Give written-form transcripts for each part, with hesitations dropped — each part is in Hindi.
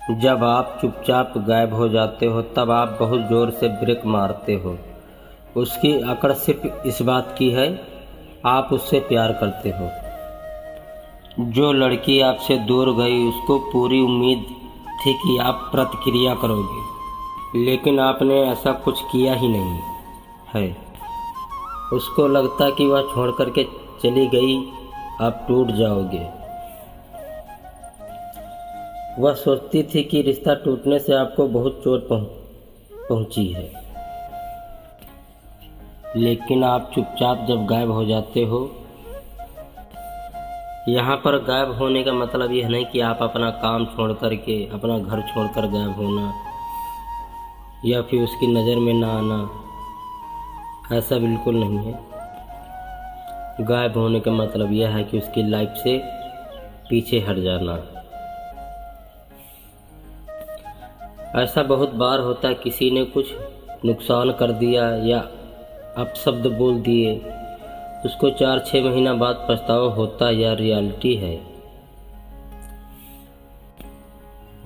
जब आप चुपचाप गायब हो जाते हो तब आप बहुत ज़ोर से ब्रेक मारते हो। उसकी अकड़ सिर्फ इस बात की है, आप उससे प्यार करते हो। जो लड़की आपसे दूर गई उसको पूरी उम्मीद थी कि आप प्रतिक्रिया करोगे, लेकिन आपने ऐसा कुछ किया ही नहीं है। उसको लगता कि वह छोड़ कर के चली गई, आप टूट जाओगे। वह सोचती थी कि रिश्ता टूटने से आपको बहुत चोट पहुंची है, लेकिन आप चुपचाप जब गायब हो जाते हो। यहाँ पर गायब होने का मतलब यह नहीं कि आप अपना काम छोड़ कर के, अपना घर छोड़कर गायब होना या फिर उसकी नज़र में ना आना, ऐसा बिल्कुल नहीं है। गायब होने का मतलब यह है कि उसकी लाइफ से पीछे हट जाना। ऐसा बहुत बार होता है, किसी ने कुछ नुकसान कर दिया या अपशब्द बोल दिए, उसको 4-6 महीना बाद पछतावा होता है। यह रियलिटी है।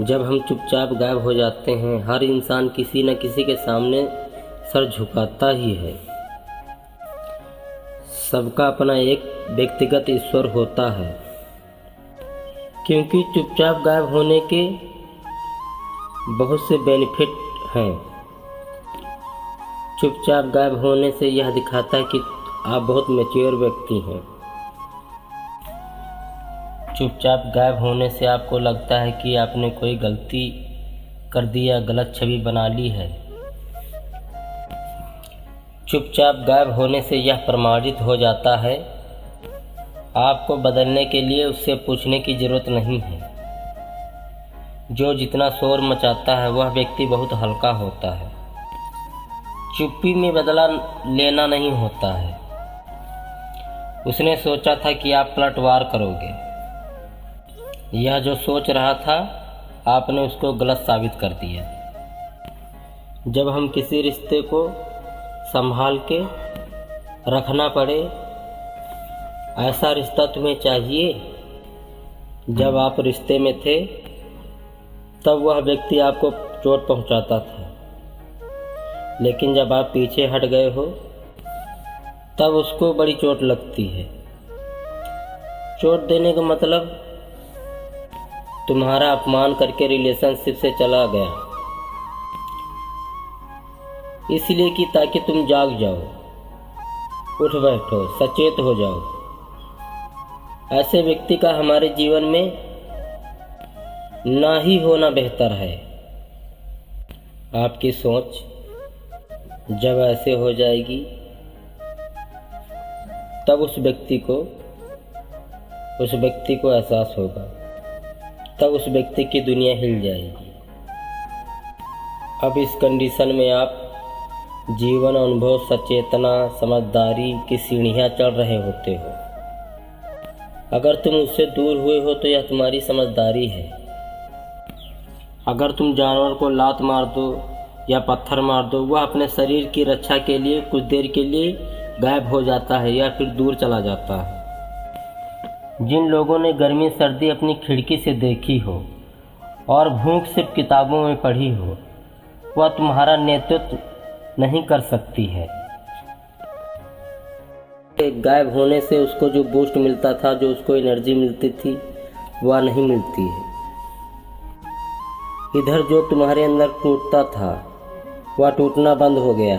जब हम चुपचाप गायब हो जाते हैं, हर इंसान किसी न किसी के सामने सर झुकाता ही है। सबका अपना एक व्यक्तिगत ईश्वर होता है, क्योंकि चुपचाप गायब होने के बहुत से बेनिफिट हैं। चुपचाप गायब होने से यह दिखाता है कि आप बहुत मैच्योर व्यक्ति हैं। चुपचाप गायब होने से आपको लगता है कि आपने कोई गलती कर दी या गलत छवि बना ली है। चुपचाप गायब होने से यह प्रमाणित हो जाता है, आपको बदलने के लिए उससे पूछने की ज़रूरत नहीं है। जो जितना शोर मचाता है वह व्यक्ति बहुत हल्का होता है। चुप्पी में बदला लेना नहीं होता है। उसने सोचा था कि आप पलटवार करोगे। यह जो सोच रहा था, आपने उसको गलत साबित कर दिया। जब हम किसी रिश्ते को संभाल के रखना पड़े, ऐसा रिश्ता तुम्हें चाहिए। जब आप रिश्ते में थे तब वह व्यक्ति आपको चोट पहुंचाता था, लेकिन जब आप पीछे हट गए हो तब उसको बड़ी चोट लगती है। चोट देने का मतलब तुम्हारा अपमान करके रिलेशनशिप से चला गया, इसलिए कि ताकि तुम जाग जाओ, उठ बैठो, सचेत हो जाओ। ऐसे व्यक्ति का हमारे जीवन में ना ही होना बेहतर है। आपकी सोच जब ऐसे हो जाएगी तब उस व्यक्ति को एहसास होगा, तब उस व्यक्ति की दुनिया हिल जाएगी। अब इस कंडीशन में आप जीवन अनुभव, सचेतना, समझदारी की सीढ़ियाँ चढ़ रहे होते हो। अगर तुम उससे दूर हुए हो तो यह तुम्हारी समझदारी है। अगर तुम जानवर को लात मार दो या पत्थर मार दो, वह अपने शरीर की रक्षा के लिए कुछ देर के लिए गायब हो जाता है या फिर दूर चला जाता है। जिन लोगों ने गर्मी सर्दी अपनी खिड़की से देखी हो और भूख सिर्फ किताबों में पढ़ी हो, वह तुम्हारा नेतृत्व नहीं कर सकती है। गायब होने से उसको जो बूस्ट मिलता था, जो उसको एनर्जी मिलती थी, वह नहीं मिलती है। इधर जो तुम्हारे अंदर टूटता था वह टूटना बंद हो गया।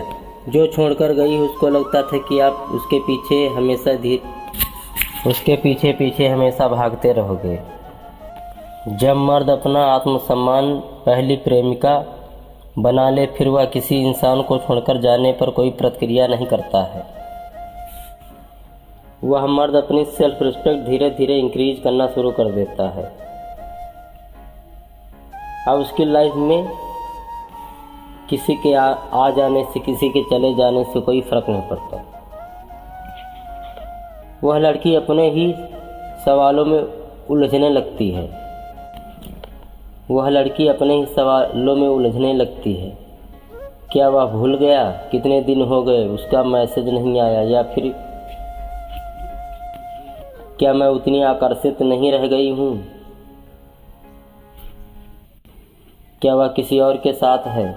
जो छोड़कर गई उसको लगता था कि आप उसके पीछे हमेशा भागते रहोगे। जब मर्द अपना आत्मसम्मान पहली प्रेमिका बना ले, फिर वह किसी इंसान को छोड़कर जाने पर कोई प्रतिक्रिया नहीं करता है। वह मर्द अपनी सेल्फ रिस्पेक्ट धीरे धीरे इंक्रीज करना शुरू कर देता है। अब उसकी लाइफ में किसी के आ जाने से, किसी के चले जाने से कोई फर्क नहीं पड़ता। वह लड़की अपने ही सवालों में उलझने लगती है। क्या वह भूल गया? कितने दिन हो गए उसका मैसेज नहीं आया? या फिर क्या मैं उतनी आकर्षित नहीं रह गई हूँ? क्या वह किसी और के साथ है?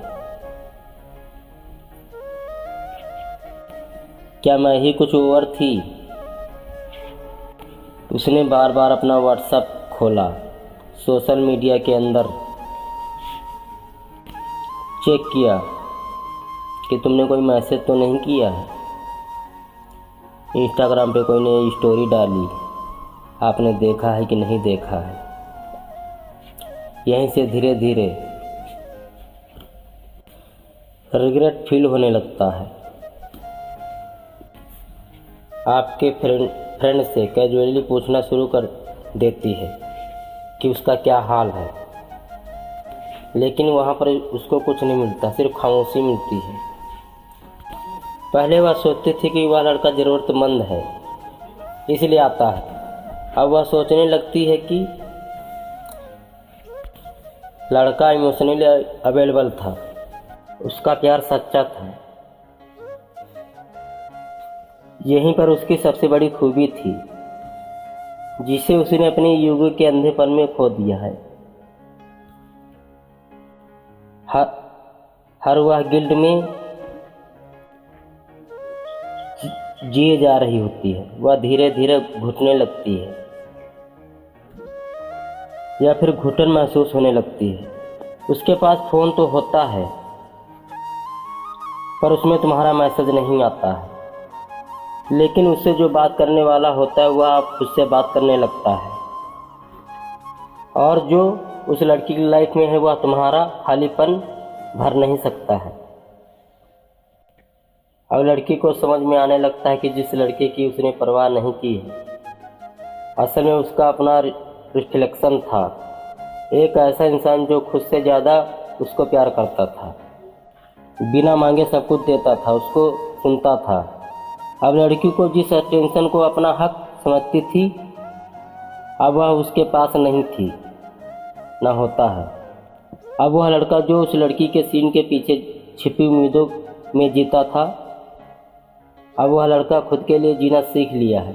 क्या मैं ही कुछ ओवर थी? उसने बार बार अपना व्हाट्सएप खोला, सोशल मीडिया के अंदर चेक किया कि तुमने कोई मैसेज तो नहीं किया है। इंस्टाग्राम पे कोई नई स्टोरी डाली, आपने देखा है कि नहीं देखा है। यहीं से धीरे धीरे रिग्रेट फील होने लगता है। आपके फ्रेंड से कैजुअली पूछना शुरू कर देती है कि उसका क्या हाल है, लेकिन वहाँ पर उसको कुछ नहीं मिलता, सिर्फ खामोशी मिलती है। पहले वह सोचती थी कि वह लड़का ज़रूरतमंद है इसलिए आता है। अब वह सोचने लगती है कि लड़का इमोशनली अवेलेबल था, उसका प्यार सच्चा था। यहीं पर उसकी सबसे बड़ी खूबी थी, जिसे उसने अपने युग के अंधेपन में खो दिया है। हर वह गिल्ड में जिए जा रही होती है। वह धीरे धीरे घुटने लगती है या फिर घुटन महसूस होने लगती है। उसके पास फ़ोन तो होता है पर उसमें तुम्हारा मैसेज नहीं आता है, लेकिन उससे जो बात करने वाला होता है वह उससे बात करने लगता है, और जो उस लड़की की लाइफ में है वह तुम्हारा खालीपन भर नहीं सकता है। अब लड़की को समझ में आने लगता है कि जिस लड़के की उसने परवाह नहीं की है, असल में उसका अपना रिफ्लेक्शन था। एक ऐसा इंसान जो खुद से ज़्यादा उसको प्यार करता था, बिना मांगे सब कुछ देता था, उसको सुनता था। अब लड़की को जिस अटेंशन को अपना हक समझती थी, अब वह उसके पास नहीं थी, ना होता है। अब वह लड़का जो उस लड़की के सीन के पीछे छिपी उम्मीदों में जीता था, अब वह लड़का खुद के लिए जीना सीख लिया है।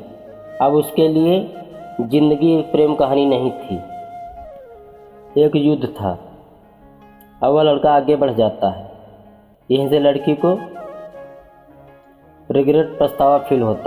अब उसके लिए ज़िंदगी एक प्रेम कहानी नहीं थी, एक युद्ध था। अब वह लड़का आगे बढ़ जाता है। यहीं से लड़की को रिग्रेट पछतावा फील होता है।